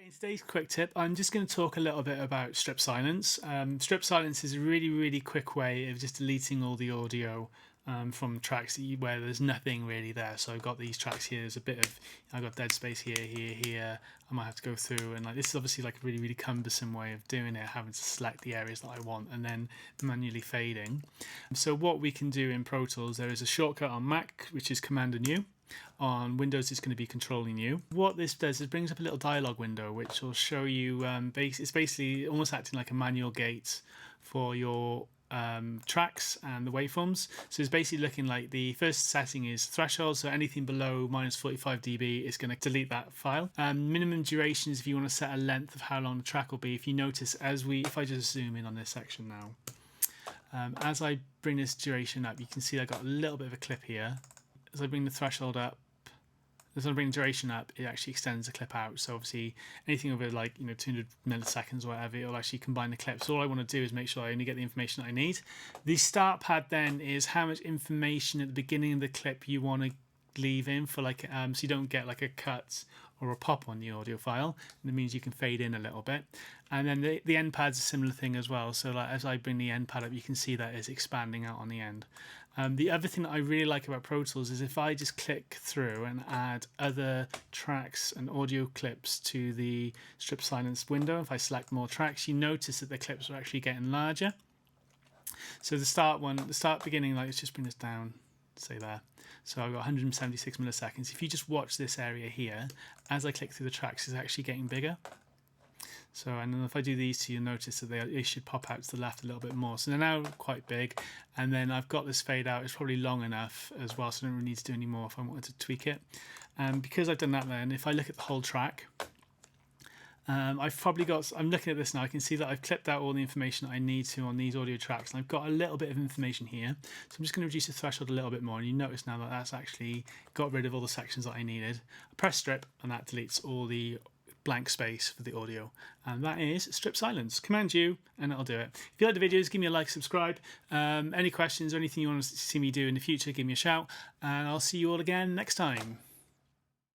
In today's quick tip, I'm just going to talk a little bit about strip silence. Strip silence is a really, really quick way of just deleting all the audio from tracks where there's nothing really there. So I've got these tracks here. There's a bit of, I've got dead space here, here, here. I might have to go through, and like this is obviously like a really, really cumbersome way of doing it, having to select the areas that I want and then manually fading. So what we can do in Pro Tools, there is a shortcut on Mac which is Command and U. On Windows, it's going to be Controlling U. What this does is it brings up a little dialog window which will show you, it's basically almost acting like a manual gate for your tracks and the waveforms. So it's basically looking like the first setting is threshold, so anything below minus 45 dB is going to delete that file. Minimum duration is if you want to set a length of how long the track will be. If you notice, if I just zoom in on this section now, as I bring this duration up, you can see I got a little bit of a clip here. As I bring the threshold up, as I bring the duration up, it actually extends the clip out. So obviously anything over 200 milliseconds or whatever, it'll actually combine the clips. So all I want to do is make sure I only get the information that I need. The start pad then is how much information at the beginning of the clip you want to leave in for so you don't get like a cut or a pop on the audio file. And it means you can fade in a little bit. And then the end pad's a similar thing as well. So like as I bring the end pad up, you can see that it's expanding out on the end. The other thing that I really like about Pro Tools is if I just click through and add other tracks and audio clips to the strip silence window, if I select more tracks, you notice that the clips are actually getting larger. So the start beginning, let's just bring this down, say there. So I've got 176 milliseconds. If you just watch this area here, as I click through the tracks, it's actually getting bigger. So, and then if I do these two, you'll notice that they should pop out to the left a little bit more. So they're now quite big. And then I've got this fade out. It's probably long enough as well, so I don't really need to do any more if I wanted to tweak it. And because I've done that then, if I look at the whole track, I'm looking at this now, I can see that I've clipped out all the information that I need to on these audio tracks, and I've got a little bit of information here. So I'm just going to reduce the threshold a little bit more, and you notice now that that's actually got rid of all the sections that I needed. I press strip, and that deletes all the blank space for the audio, and that is strip silence. Command U and it'll do it. If you like the videos, give me a like, subscribe. Any questions or anything you want to see me do in the future, give me a shout, and I'll see you all again next time.